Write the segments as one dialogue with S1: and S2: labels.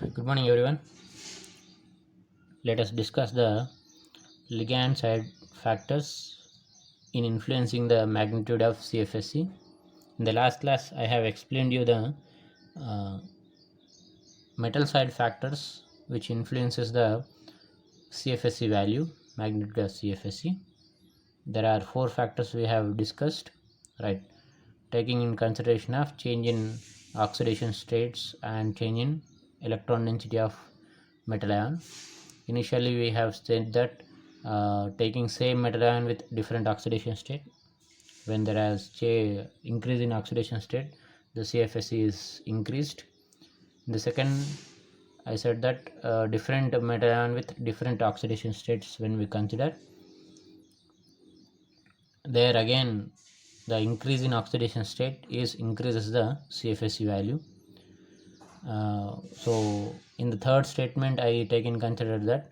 S1: Good morning, everyone. Let us discuss the ligand side factors in influencing the magnitude of CFSC. In the last class, I have explained you the uh, metal side factors which influences the CFSC value, magnitude of CFSC. There are four factors we have discussed, right? Taking in consideration of change in oxidation states and change in electron density of metal ion. Initially we have said that taking same metal ion with different oxidation state, when there is increase in oxidation state, the CFSE is increased. In the second, I said that different metal ion with different oxidation states, when we consider, there again the increase in oxidation state is increases the CFSE value. So in the third statement, I take in consider that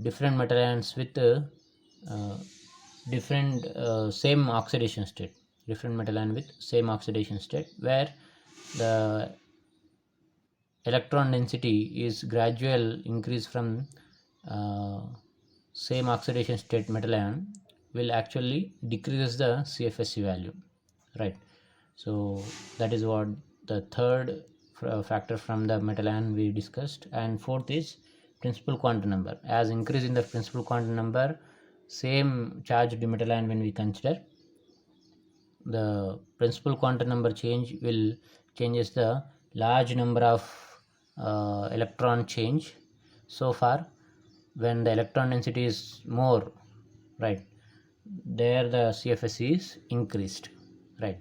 S1: different metal ions with different same oxidation state, different metal ion with same oxidation state, where the electron density is gradual increase from uh, same oxidation state metal ion, will actually decrease the CFSE value, right? So that is what the third factor from the metal ion we discussed. And fourth is principal quantum number. As increase in the principal quantum number, same charged metal ion, when we consider, the principal quantum number changes the large number of electron change. So far, when the electron density is more, right, there the CFSE is increased, right?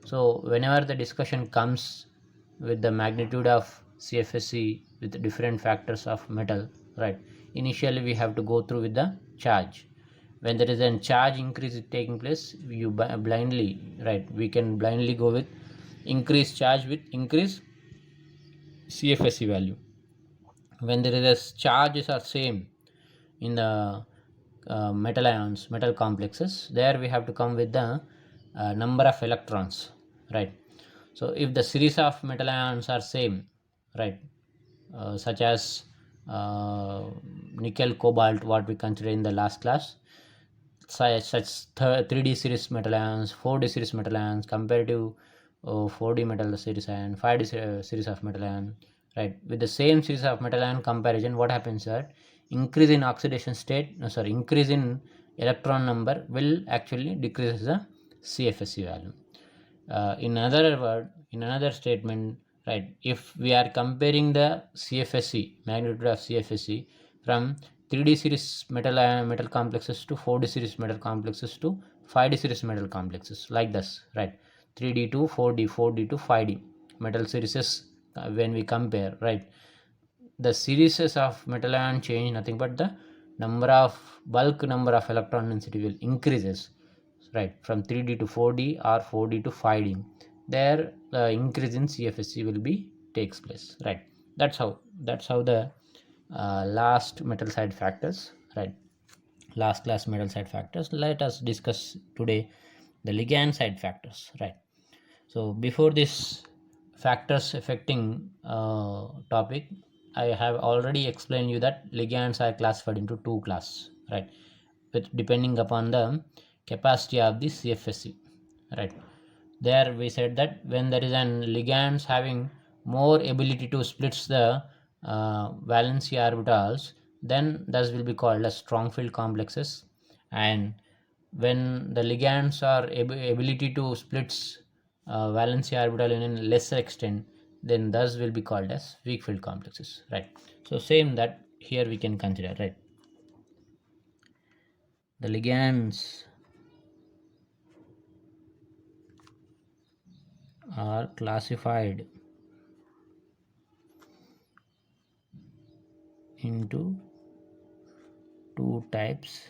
S1: So whenever the discussion comes with the magnitude of CFSE with different factors of metal, right, initially we have to go through with the charge. When there is a charge increase taking place, you blindly, right, we can blindly go with increased charge with increased CFSE value. When there is a charges are same in the metal complexes, there we have to come with the number of electrons, right? So if the series of metal ions are same, right, such as nickel cobalt, what we consider in the last class, such 3D series metal ions, 4D series metal ions, compared to 4D metal series ion, 5D series of metal ion, right? With the same series of metal ion comparison, what happens that increase in oxidation state, no, sorry, increase in electron number will actually decrease the CFSE value. In another statement, right, if we are comparing the CFSE, magnitude of CFSE, from 3D series metal complexes to 4D series metal complexes to 5D series metal complexes, like this, right? 3D to 4D, 4D to 5D metal series, when we compare, right, the series of metal ion change nothing but the bulk number of electron density will increases, right, from 3D to 4D or 4D to 5D. There the increase in CFSE will be takes place, right? That's how the last metal side factors, right, last class metal side factors. Let us discuss today the ligand side factors, right? So before this factors affecting topic, I have already explained you that ligands are classified into two classes, right, with depending upon the capacity of the CFSE, right? There we said that when there is an ligands having more ability to splits the valency orbitals, then thus will be called as strong field complexes. And when the ligands are ability to splits valency orbital in lesser extent, then thus will be called as weak field complexes, right? So same that here we can consider, right, the ligands are classified into two types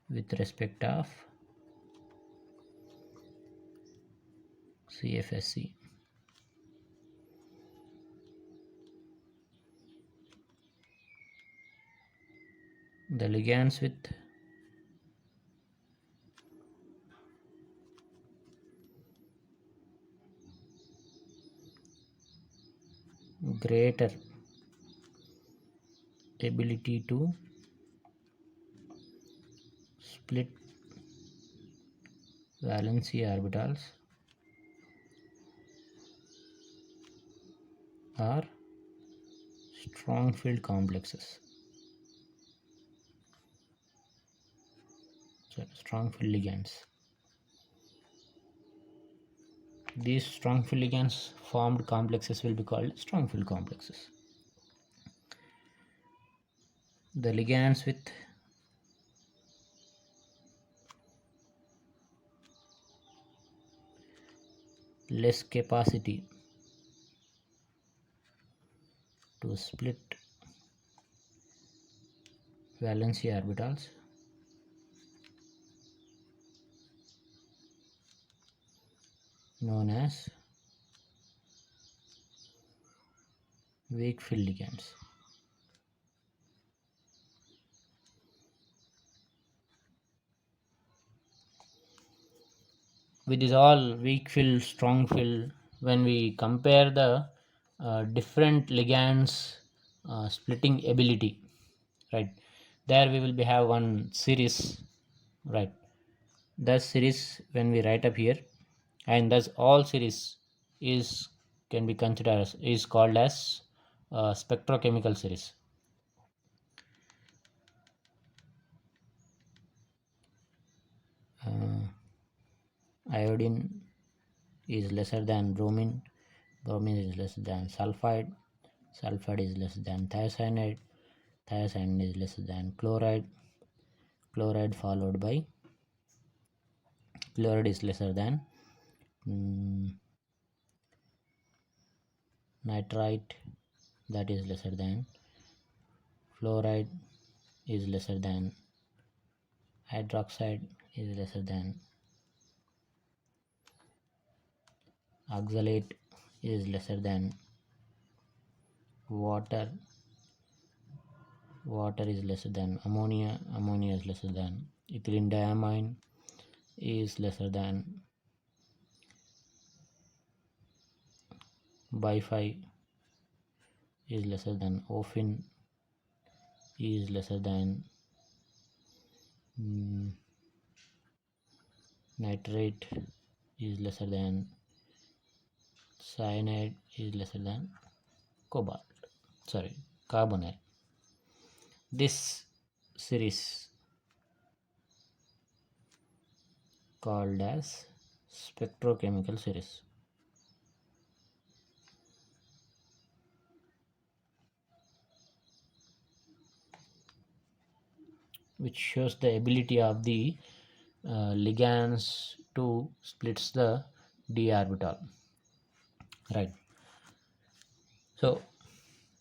S1: with respect of CFSE. The ligands with greater ability to split valency orbitals are strong field complexes. So strong field ligands. These strong field ligands formed complexes will be called strong field complexes. The ligands with less capacity to split valency orbitals known as weak field ligands. With this all weak field, strong field, when we compare the different ligands splitting ability, right, there we will be have one series, right, that series when we write up here, and thus all series is can be considered as, is called as spectrochemical series. Iodine is lesser than bromine, bromine is less than sulfide, sulfide is less than thiocyanate, thiocyanate is less than chloride, chloride followed by chloride is lesser than nitrite, that is lesser than fluoride, is lesser than hydroxide, is lesser than oxalate, is lesser than water, water is lesser than ammonia, ammonia is lesser than ethylene diamine, is lesser than bifi, is lesser than ofin, is lesser than nitrate, is lesser than cyanide, is lesser than carbonyl. This series called as spectrochemical series. Which shows the ability of the ligands to splits the d orbital, right. So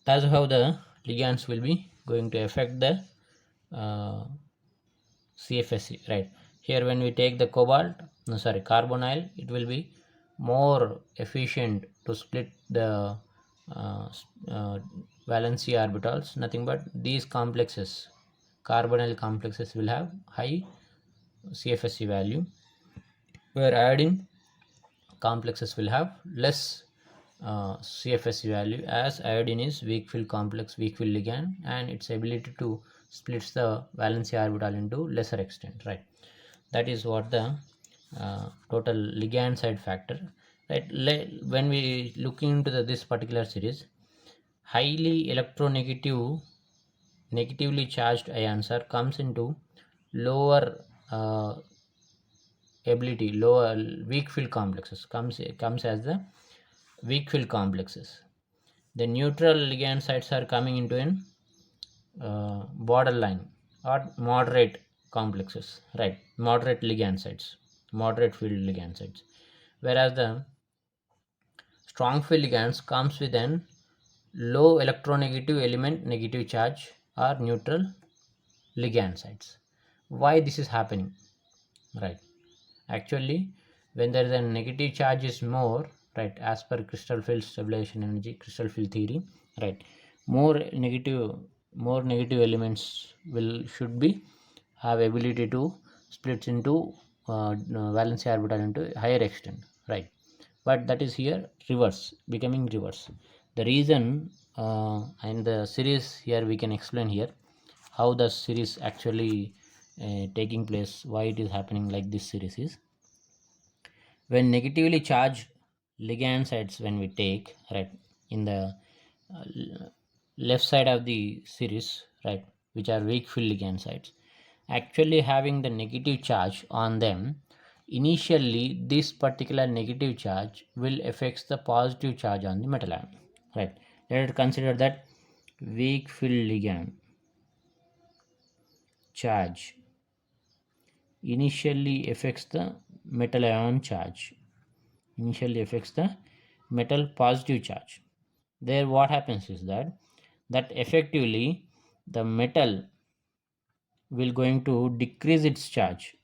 S1: that's how the ligands will be going to affect the CFSE, right. Here when we take the carbonyl, it will be more efficient to split the valency orbitals. Nothing but these complexes, carbonyl complexes, will have high CFSE value, where iodine complexes will have less CFSE value, as iodine is weak field complex, weak field ligand, and its ability to splits the valency orbital into lesser extent, right. That is what the total ligand side factor, right. When we look into this particular series, highly electronegative, negatively charged ions are comes into lower ability, lower weak field complexes, comes as the weak field complexes. The neutral ligand sites are coming into an borderline or moderate complexes, right, moderate ligand sites, moderate field ligand sites, whereas the strong field ligands comes with an low electronegative element negative charge or neutral ligand sites. Why this is happening, right? Actually, when there is a negative charge is more, right, as per crystal field stabilization energy, crystal field theory, right, more negative elements should be have ability to split into valency orbital into higher extent, right. But that is here reverse, becoming reverse. The reason and the series here we can explain here how the series actually taking place, why it is happening like this series is, when negatively charged ligand sites when we take, right, in the left side of the series, right, which are weak field ligand sites, actually having the negative charge on them, initially this particular negative charge will affects the positive charge on the metal ion, right. Let us consider that weak field ligand charge initially affects the metal ion charge, initially affects the metal positive charge. There what happens is that effectively the metal will going to decrease its charge.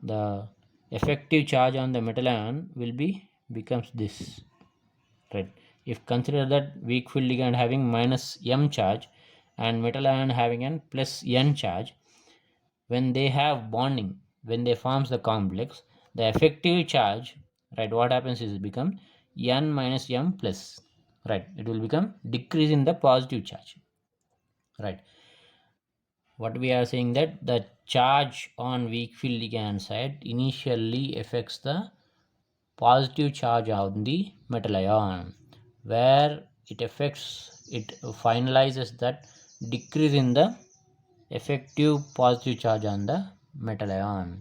S1: The effective charge on the metal ion will be becomes this, right. If consider that weak field ligand having minus m charge and metal ion having an plus n charge, when they have bonding, when they forms the complex, the effective charge, right, what happens is it become n minus m plus, right, it will become decrease in the positive charge, right. What we are saying that the charge on weak field ligand side initially affects the positive charge on the metal ion, where it affects, it finalizes that decrease in the effective positive charge on the metal ion.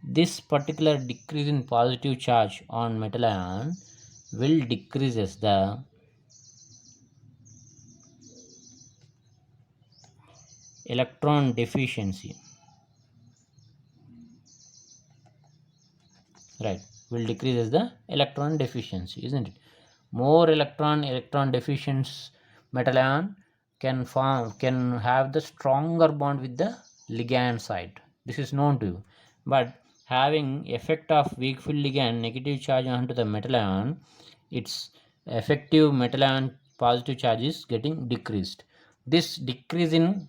S1: This particular decrease in positive charge on metal ion will decreases the electron deficiency, right, will decreases the electron deficiency, isn't it. More electron deficient metal ion can have the stronger bond with the ligand side, this is known to you. But having effect of weak field ligand negative charge onto the metal ion, its effective metal ion positive charge is getting decreased. This decrease in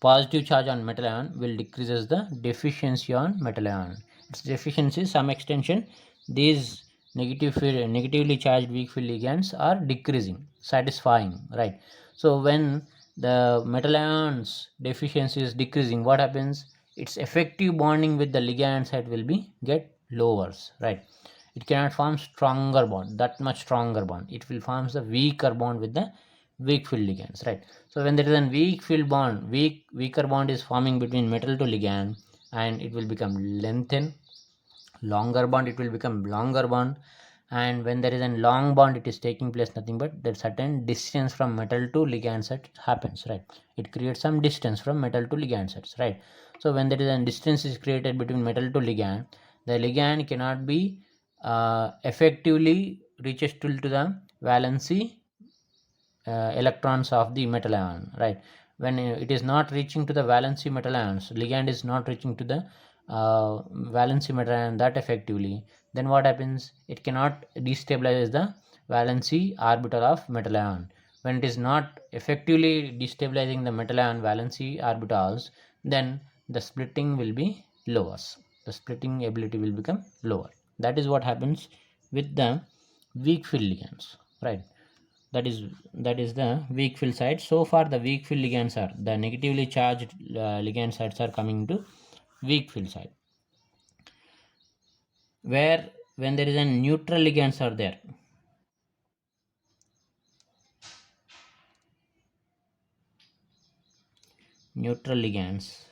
S1: positive charge on metal ion will decreases the deficiency on metal ion. Its deficiency, some extension, these negatively charged weak field ligands are decreasing, satisfying, right. So when the metal ions deficiency is decreasing, what happens, its effective bonding with the ligand side will be get lowers, right. It cannot form stronger bond, that much stronger bond, it will forms a weaker bond with the weak field ligands, right. So when there is a weak field bond, weaker bond is forming between metal to ligand, and it will become lengthen. Longer bond, it will become longer bond. And when there is a long bond, it is taking place nothing but that certain distance from metal to ligand set happens, right. It creates some distance from metal to ligand sets, right. So when there is a distance is created between metal to ligand, the ligand cannot be effectively reaches to the valency electrons of the metal ion, right. When it is not reaching to the valency metal ions, ligand is not reaching to the valency metal ion that effectively, then what happens, it cannot destabilize the valency orbital of metal ion. When it is not effectively destabilizing the metal ion valency orbitals, then the splitting will be lower, the splitting ability will become lower. That is what happens with the weak field ligands, right. That is the weak field side. So far the weak field ligands are the negatively charged ligand sites are coming to weak field side, where when there is a neutral ligands are there, neutral ligands,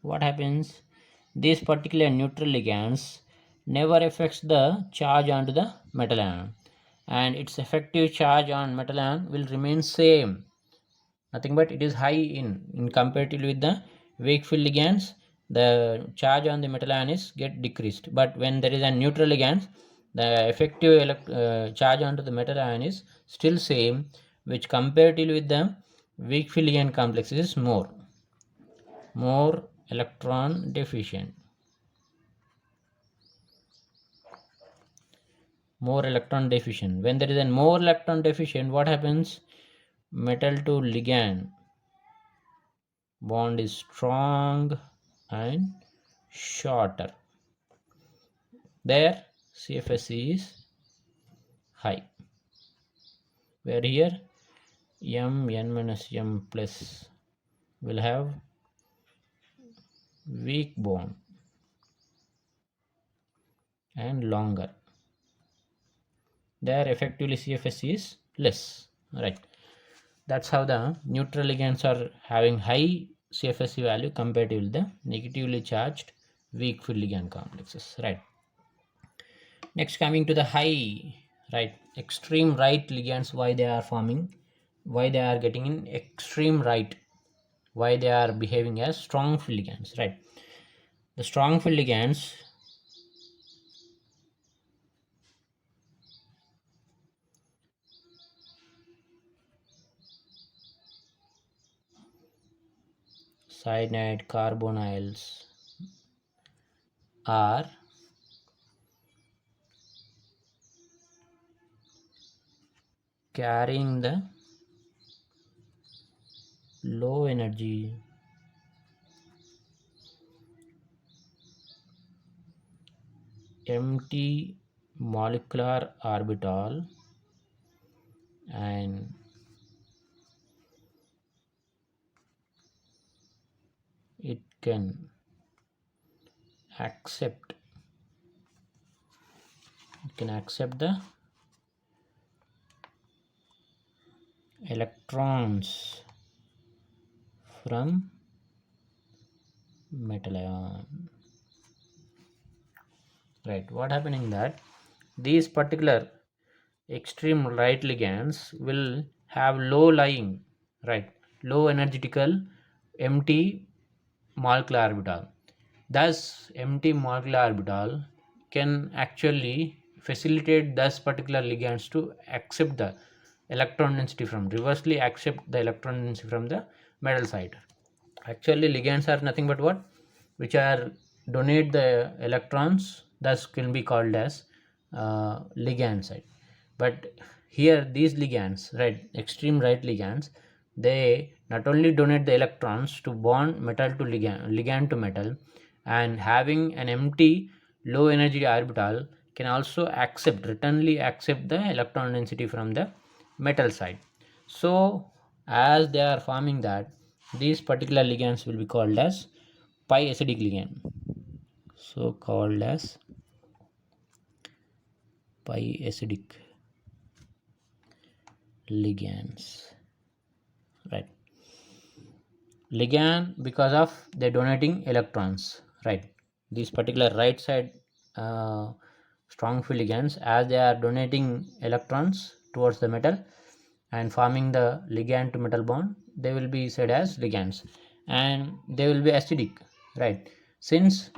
S1: what happens, these particular neutral ligands never affects the charge onto the metal ion, and its effective charge on metal ion will remain same, nothing but it is high in comparatively with the weak field ligands, the charge on the metal ion is get decreased. But when there is a neutral ligand, the effective charge onto the metal ion is still same, which comparatively with the weak field ligand complex is more electron deficient, more electron deficient. When there is a more electron deficient, what happens, metal to ligand bond is strong and shorter, there CFS is high. where here n minus m plus will have weak bond and longer. There effectively CFS is less, right? That's how the neutral ligands are having high CFSE value compared to the negatively charged weak field ligand complexes, right? Next, coming to the high, right, extreme right ligands, why they are forming, why they are getting in extreme right, why they are behaving as strong field ligands, right? The strong field ligands cyanide carbonyls are carrying the low energy empty molecular orbital, and it can accept the electrons from metal ion, right? What happening that these particular extreme right ligands will have low lying, right, low energetical empty molecular orbital. Thus empty molecular orbital can actually facilitate those particular ligands to accept the electron density from, reversely accept the electron density from the metal side. Actually ligands are nothing but what, which are donate the electrons, thus can be called as ligand side. But here these ligands, right, extreme right ligands, they not only donate the electrons to bond metal to ligand to metal, and having an empty low energy orbital can also accept, returnly accept the electron density from the metal side. So as they are forming that, these particular ligands will be called as pi acidic ligand, so called as pi acidic ligands, right? Ligand because of they donating electrons, right? These particular right side strong field ligands, as they are donating electrons towards the metal and forming the ligand to metal bond, they will be said as ligands, and they will be acidic, right? Since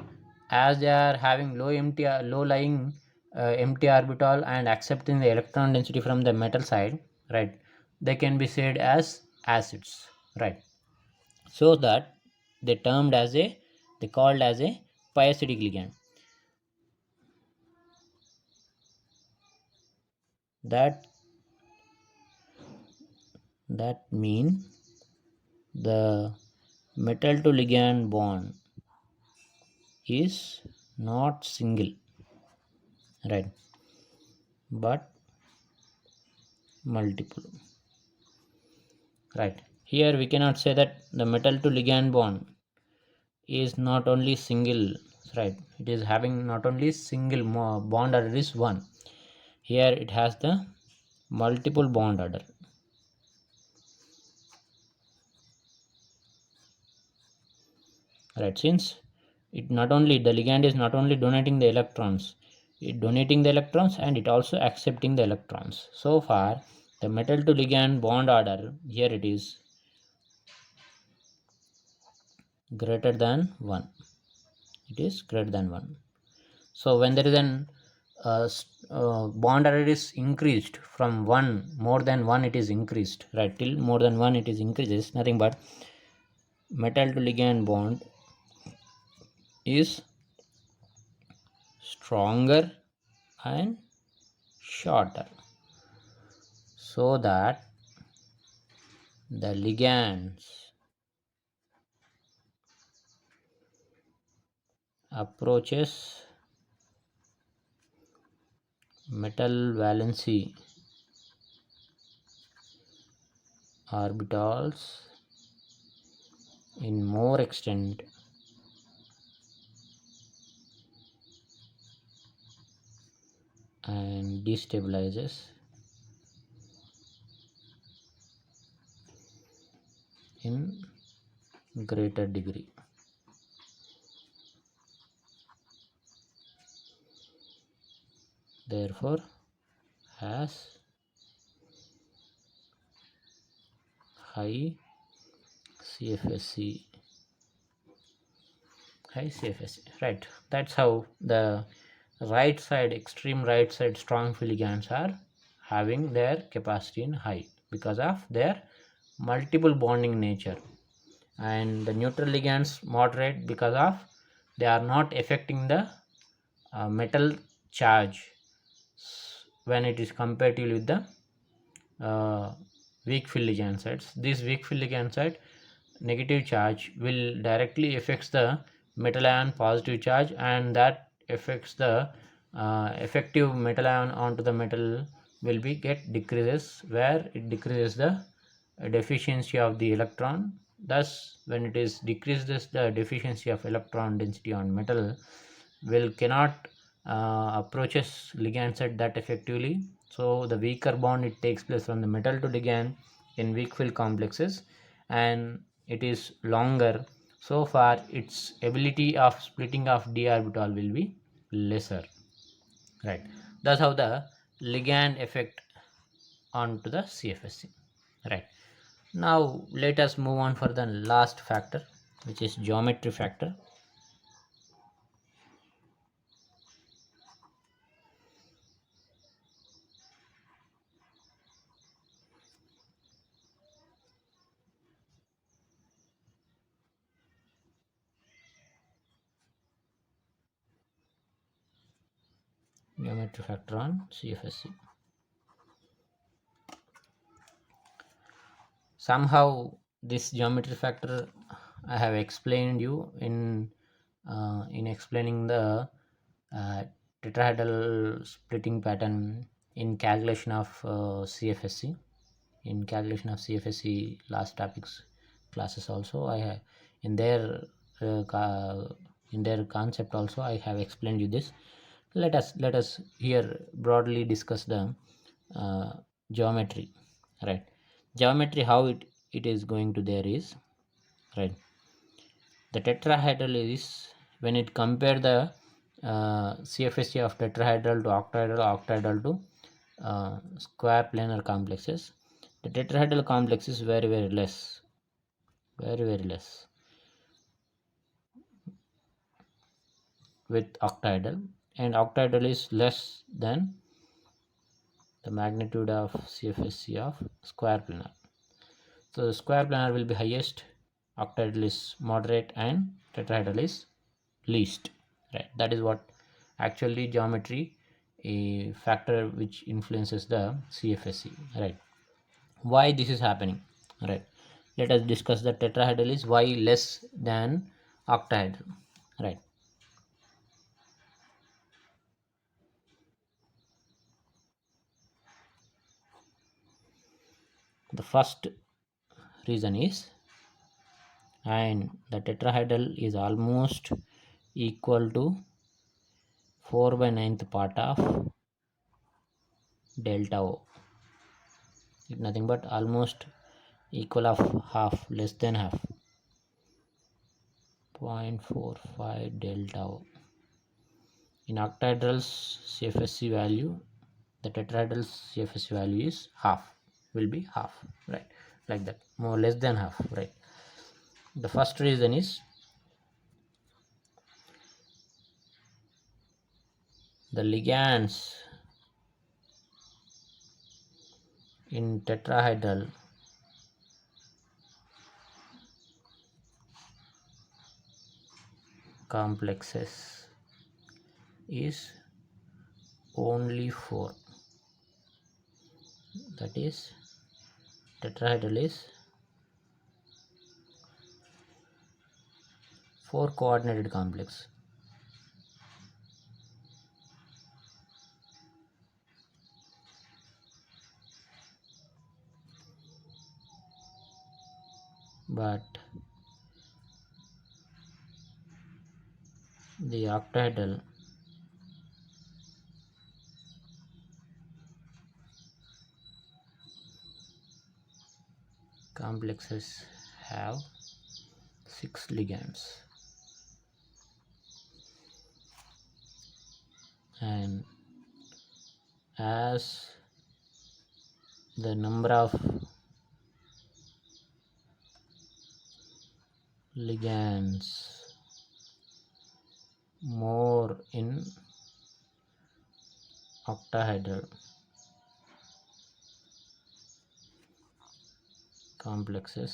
S1: as they are having low lying empty orbital and accepting the electron density from the metal side, right, they can be said as acids, right? So that they termed as a, they called as a pi acidic ligand. that that mean the metal to ligand bond is not single, right, but multiple, right? Here we cannot say that the metal to ligand bond is not only single, right? It is having not only single bond order is one. Here it has the multiple bond order, right? Since it not only, the ligand is not only donating the electrons, it donating the electrons and it also accepting the electrons. So far the metal to ligand bond order here it is greater than 1, it is greater than 1. So when there is an bond order is increased from 1, more than 1 it is increased, right, till more than 1 it is increases, nothing but metal to ligand bond is stronger and shorter, so that the ligands approaches metal valency orbitals in more extent and destabilizes in greater degree. Therefore has high CFSE. Right, that's how the right side, extreme right side strong field ligands are having their capacity in high because of their multiple bonding nature, and the neutral ligands moderate because of they are not affecting the metal charge when it is comparatively with the weak field ligand sites. This weak field ligand site negative charge will directly affects the metal ion positive charge, and that affects the effective metal ion onto the metal will be get decreases, where it decreases the deficiency of the electron. Thus when it is decreases the deficiency of electron density on metal, will cannot approaches ligand site that effectively. So the weaker bond it takes place from the metal to ligand in weak field complexes, and it is longer, so far its ability of splitting of d orbital will be lesser. Right, that's how the ligand effect onto the CFSC. Right, now let us move on for the last factor, which is geometry factor. Geometry factor on CFSC. Somehow this geometry factor I have explained you in explaining the uh, tetrahedral splitting pattern in calculation of CFSC. In calculation of CFSC last topics classes also I have in their in their concept also I have explained you this. Let us here broadly discuss the uh, geometry. Right, geometry how it is going to there is, right, the tetrahedral is when it compare the CFSC of tetrahedral to octahedral, octahedral to square planar complexes, the tetrahedral complex is very less, very less with octahedral, and octahedral is less than the magnitude of CFSC of square planar. So the square planar will be highest, octahedral is moderate, and tetrahedral is least. Right, that is what actually geometry a factor which influences the CFSC. Right, why this is happening? Right, let us discuss the tetrahedral is why less than octahedral. Right, the first reason is, and the tetrahedral is almost equal to 4 by 9th part of delta O. It's nothing but almost equal of half, less than half, 0.45 delta O. In octahedral's CFSC value, the tetrahedral CFSC value is half, will be half. Right, like that, more less than half. Right, the first reason is the ligands in tetrahedral complexes is only 4. That is, tetrahedral is 4 coordinated complex. but the octahedral complexes have 6 ligands, and as the number of ligands more in octahedral complexes,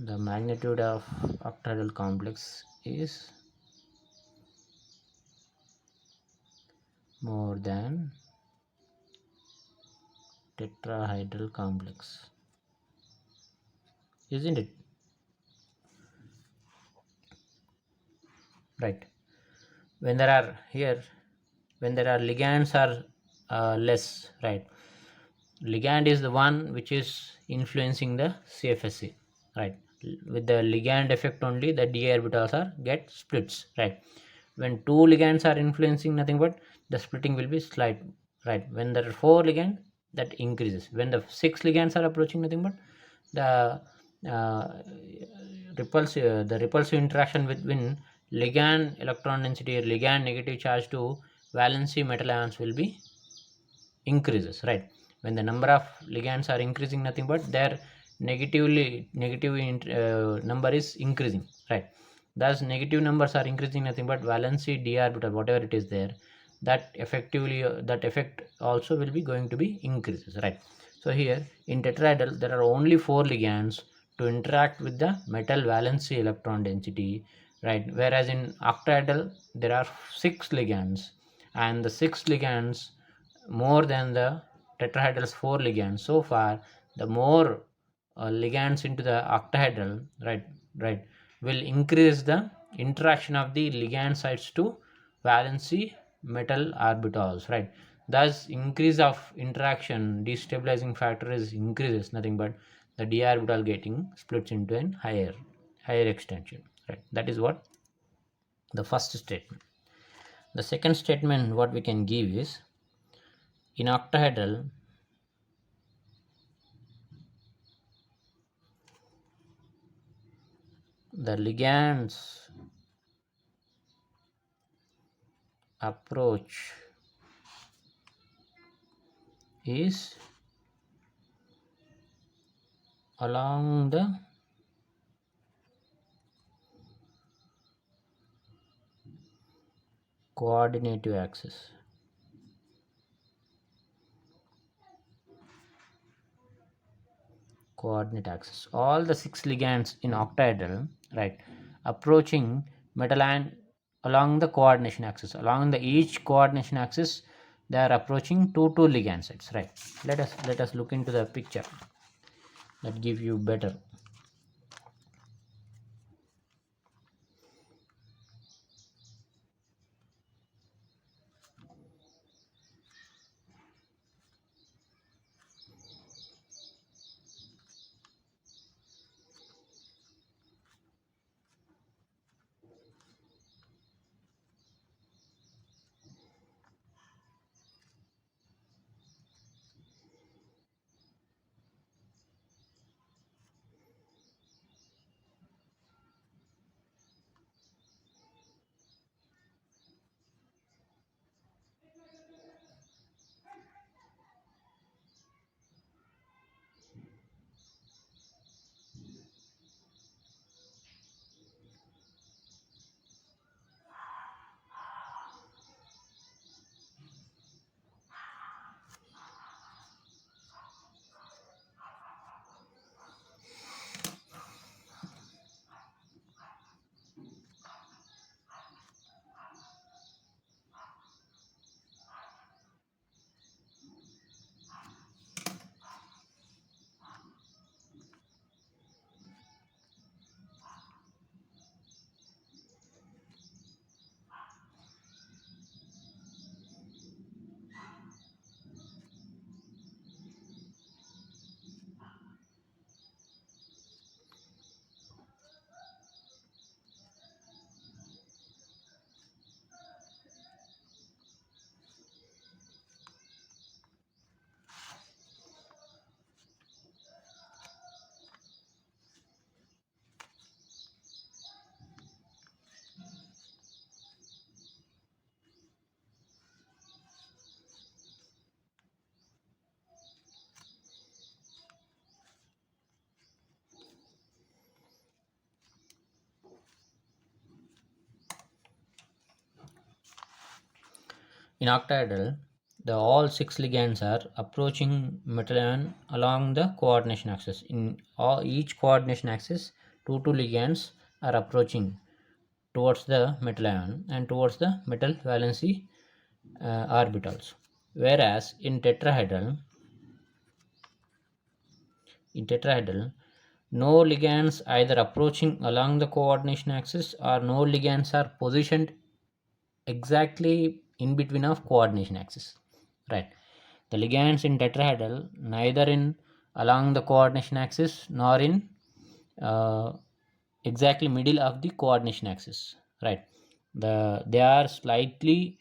S1: the magnitude of octahedral complex is more than tetrahedral complex, isn't it? Right. When there are here, when there are ligands are less, right? Ligand is the one which is influencing the CFSE, right? With the ligand effect only, the d orbitals are get splits, right? When 2 ligands are influencing, nothing but the splitting will be slight, right? When there are 4 ligands, that increases. When the 6 ligands are approaching, nothing but the repulsive interaction between ligand electron density or ligand negative charge to valency metal ions will be increases, right? When the number of ligands are increasing, nothing but their negative number is increasing, right? Thus negative numbers are increasing, nothing but valency d orbital, whatever it is there, that effectively that effect also will be going to be increases, right? So here in tetrahedral there are only 4 ligands to interact with the metal valency electron density, right? Whereas in octahedral there are 6 ligands, and the 6 ligands more than the tetrahedral's 4 ligands. So far the more ligands into the octahedral, right, will increase the interaction of the ligand sites to valency metal orbitals, right? Thus increase of interaction destabilizing factor is increases, nothing but the d orbital getting splits into an higher extension, right? That is what the first statement. The second statement what we can give is, in octahedral the ligands approach is along the coordinate axis. All the 6 ligands in octahedral, right, approaching metal ion along the coordination axis. Along the each coordination axis they are approaching two ligand sites, right? Let us look into the picture that give you better. in octahedral, the all six ligands are approaching metal ion along the coordination axis. In each coordination axis, two ligands are approaching towards the metal ion and towards the metal valency orbitals. Whereas in tetrahedral, no ligands either approaching along the coordination axis or no ligands are positioned exactly in between of coordination axis, right? The ligands in tetrahedral neither in along the coordination axis nor in uh, exactly middle of the coordination axis, right? They are slightly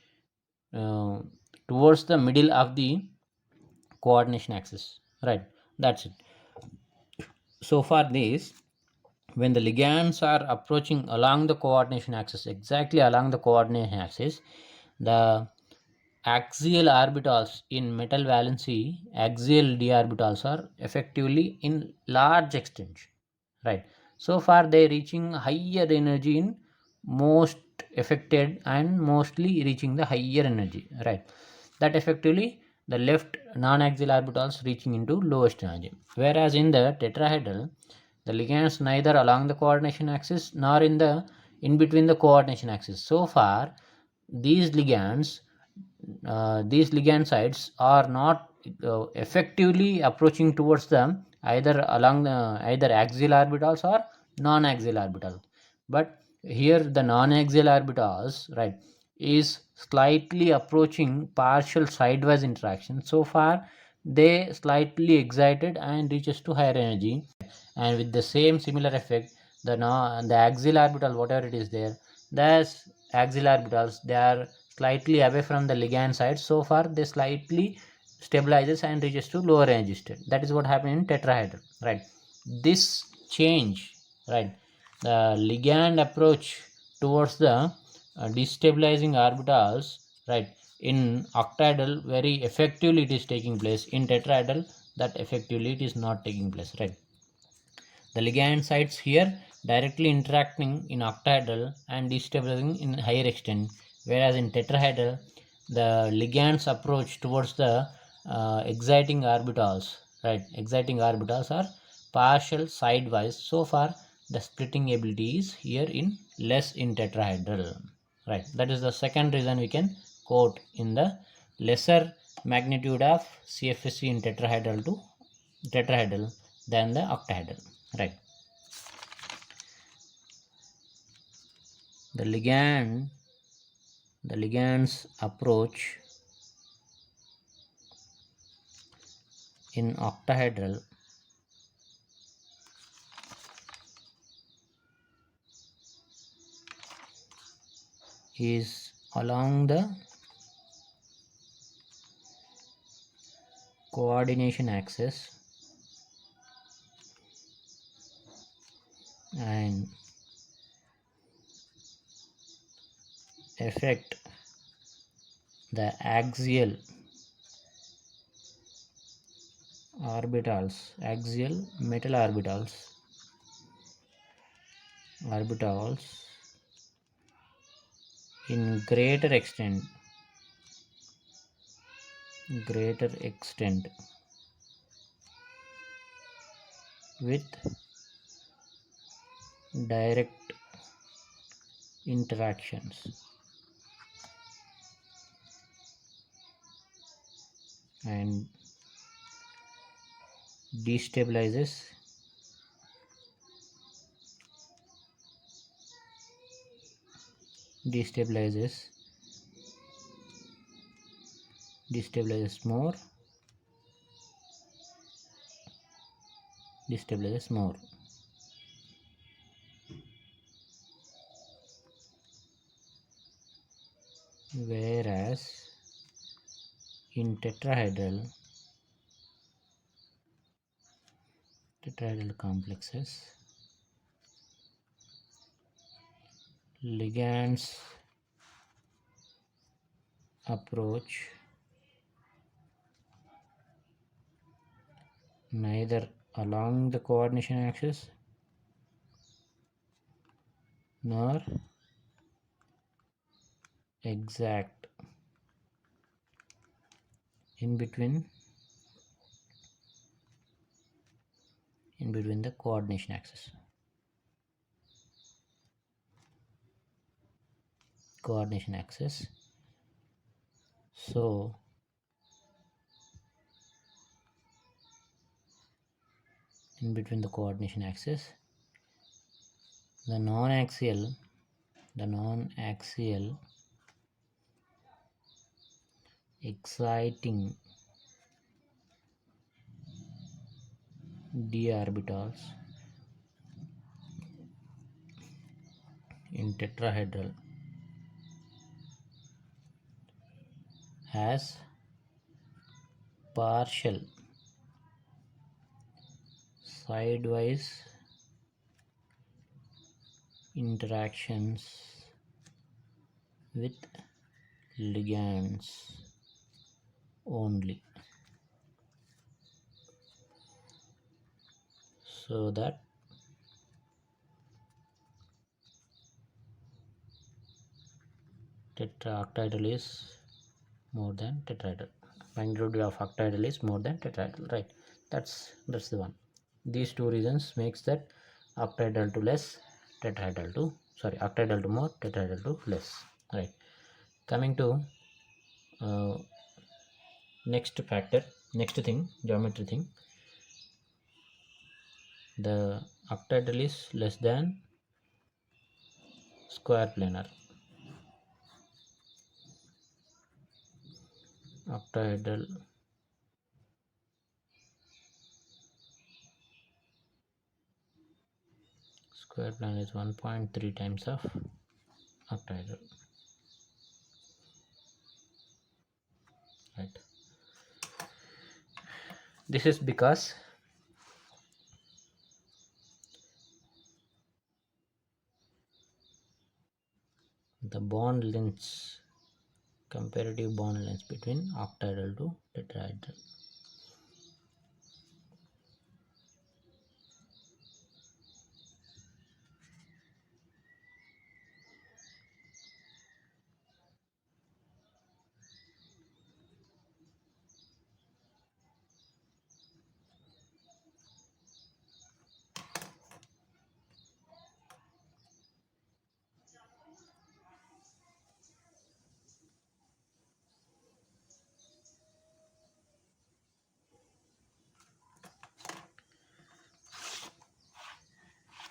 S1: uh, towards the middle of the coordination axis, right? That's it. So for this, when the ligands are approaching along the coordination axis, exactly along the coordination axis, the axial orbitals in metal valency, axial d orbitals are effectively in large extent, right? So far they reaching higher energy in most affected and mostly reaching the higher energy, right? That effectively the left non-axial orbitals reaching into lowest energy. Whereas in the tetrahedral, the ligands neither along the coordination axis nor in between the coordination axis. So far, these ligands these ligand sites are not effectively approaching towards them either along the either axial orbitals or non-axial orbital, but here the non-axial orbitals, right, is slightly approaching partial sidewise interaction. So far they slightly excited and reaches to higher energy, and with the same similar effect, the axial orbital, whatever it is there, the axial orbitals, they are slightly away from the ligand side. So far they slightly stabilizes and reaches to lower energy state. That is what happened in tetrahedral, right? This change, right, the ligand approach towards the destabilizing orbitals, right, in octahedral very effectively it is taking place. In tetrahedral, that effectively it is not taking place, right? The ligand sites here directly interacting in octahedral and destabilizing in higher extent, whereas in tetrahedral, the ligands approach towards the exciting orbitals, right? Exciting orbitals are partial sidewise. So far, the splitting ability is here in less in tetrahedral, right? That is the second reason we can quote in the lesser magnitude of CFSC in tetrahedral than the octahedral, right? The ligands approach in octahedral is along the coordination axis and affect the axial orbitals, axial metal orbitals in greater extent with direct interactions and destabilizes destabilizes more destabilizes more. Whereas in tetrahedral complexes, ligands approach neither along the coordination axis nor exact in between the coordination axis. So in between the coordination axis, the non-axial exciting d orbitals in tetrahedral has partial sidewise interactions with ligands only, so that octahedral is more than tetrahedral. Magnitude of octahedral is more than tetrahedral, right? That's the one. These two reasons makes that octahedral to less, tetrahedral to octahedral to more, tetrahedral to less, right? Coming to next thing, geometry thing. The octahedral is less than square planar. Octahedral square planar is 1.3 times of octahedral, right? This is because the bond lengths, comparative bond lengths between octahedral to tetrahedral.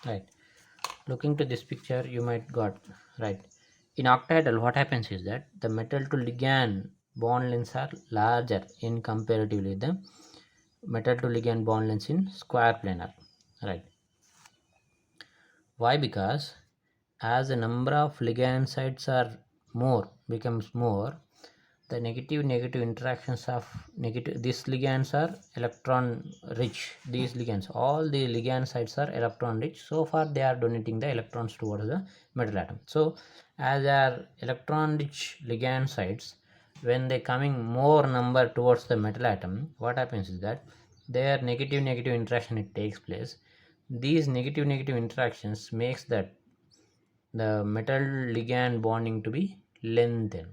S1: Right, looking to this picture you might got right. In octahedral what happens is that the metal to ligand bond lengths are larger in comparatively the metal to ligand bond lengths in square planar, right? Why? Because as the number of ligand sites are becomes more, the negative interactions of these ligands are electron rich. These ligands, all the ligand sites are electron rich, so far they are donating the electrons towards the metal atom. So as they are electron rich ligand sites, when they coming more number towards the metal atom, what happens is that their negative interaction it takes place. These negative interactions makes that the metal ligand bonding to be lengthened.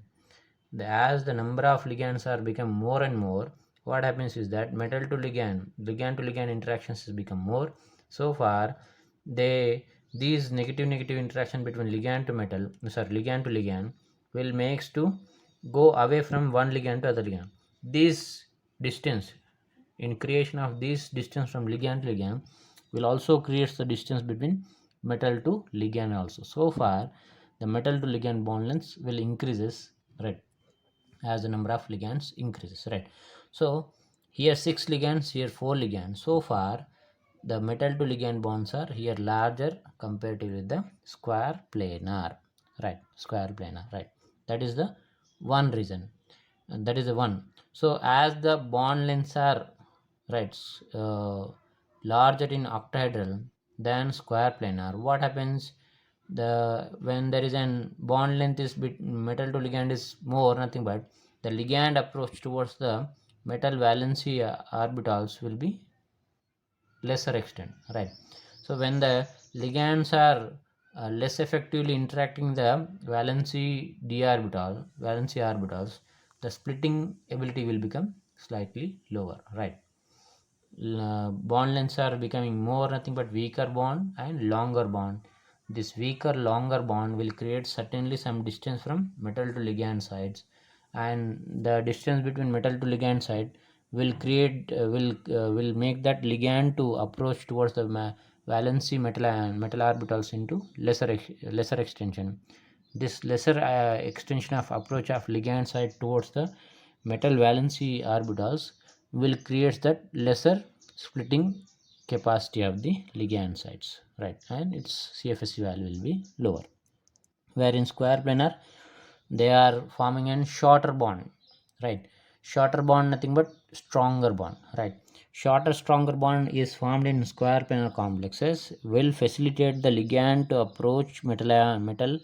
S1: As the number of ligands are become more and more, what happens is that metal to ligand to ligand interactions has become more. So far these negative interaction between ligand to ligand to ligand will makes to go away from one ligand to other ligand. This distance, in creation of this distance from ligand to ligand, will also creates the distance between metal to ligand also. So far the metal to ligand bond lengths will increases, right, as the number of ligands increases, right? So here 6 ligands, here 4 ligands. So far the metal to ligand bonds are here larger comparatively with the square planar, right? That is the one reason, and that is the one. So as the bond lengths are, right, larger in octahedral than square planar, what happens? When there is an bond length is metal to ligand is more, nothing but the ligand approach towards the metal valency orbitals will be lesser extent, right? So when the ligands are less effectively interacting the valency orbitals, the splitting ability will become slightly lower, right? Bond lengths are becoming more nothing but weaker bond and longer bond. This weaker longer bond will create certainly some distance from metal to ligand sides, and the distance between metal to ligand side will create will make that ligand to approach towards the valency metal orbitals into lesser extension. This lesser extension of approach of ligand side towards the metal valency orbitals will create that lesser splitting capacity of the ligand sites, right? And its CFSE value will be lower. Where in square planar they are forming a shorter bond, right? Shorter bond nothing but stronger bond, right? Shorter stronger bond is formed in square planar complexes will facilitate the ligand to approach metal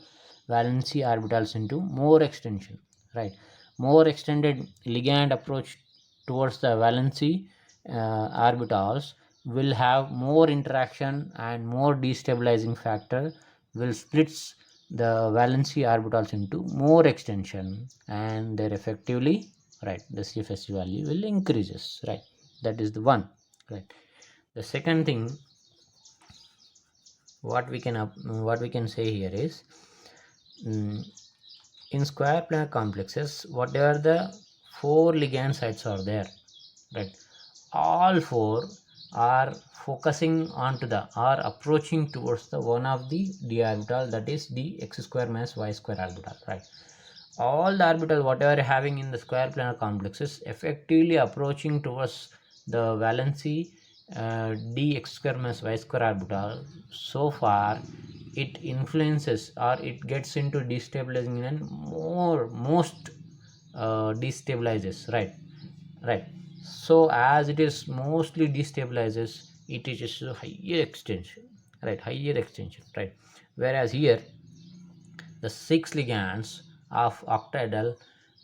S1: valency orbitals into more extension, right? More extended ligand approach towards the valency orbitals will have more interaction and more destabilizing factor will splits the valency orbitals into more extension, and they're effectively, right, the CFSE value will increases, right? That is the one, right? The second thing what we can say here is, in square planar complexes whatever the 4 ligand sites are there, right, all 4 are focusing onto the or approaching towards the one of the d orbital, that is the x square minus y square orbital, right? All the orbital whatever having in the square planar complexes effectively approaching towards the valency dx square minus y square orbital. So far it influences or it gets into destabilizing and most destabilizes, right. So as it is mostly destabilizes, it is a higher extension, right, higher extension, right? Whereas here the 6 ligands of octahedral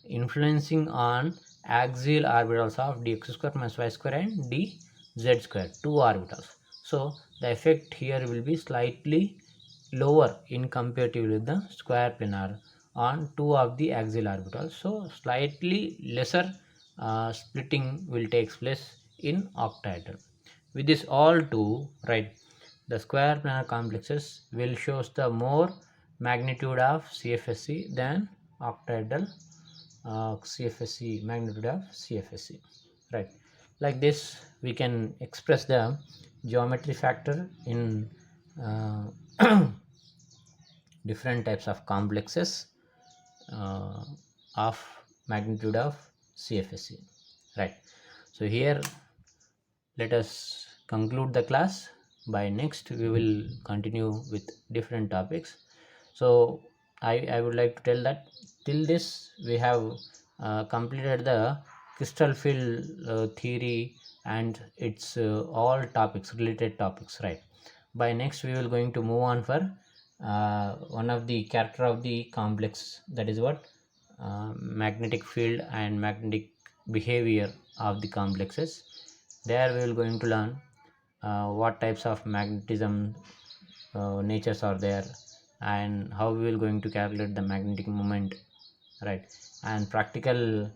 S1: influencing on axial orbitals of dx square minus y square and dz square, 2 orbitals. So the effect here will be slightly lower in comparative with the square planar on 2 of the axial orbitals. So slightly lesser splitting will take place in octahedral. With this all two, right, the square planar complexes will shows the more magnitude of CFSE than octahedral CFSE, magnitude of CFSE, right? Like this we can express the geometry factor in uh, different types of complexes of magnitude of CFSE, right? So here let us conclude the class. By next we will continue with different topics. So I would like to tell that till this we have completed the crystal field theory and its all topics, related topics, right? By next we will going to move on for one of the character of the complex, that is what magnetic field and magnetic behavior of the complexes. There we will going to learn what types of magnetism natures are there, and how we will going to calculate the magnetic moment, right? And practical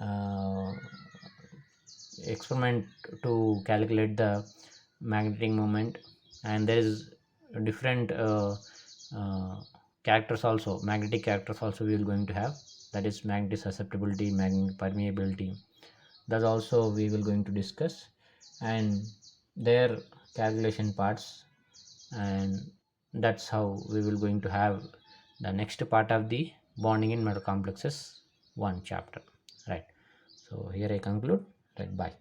S1: uh, experiment to calculate the magnetic moment. And there is different uh, characters also, magnetic characters also we will going to have, that is magnetic susceptibility, magnetic permeability, that also we will going to discuss, and their calculation parts. And that's how we will going to have the next part of the bonding in metal complexes one chapter, right? So here I conclude, right? Bye.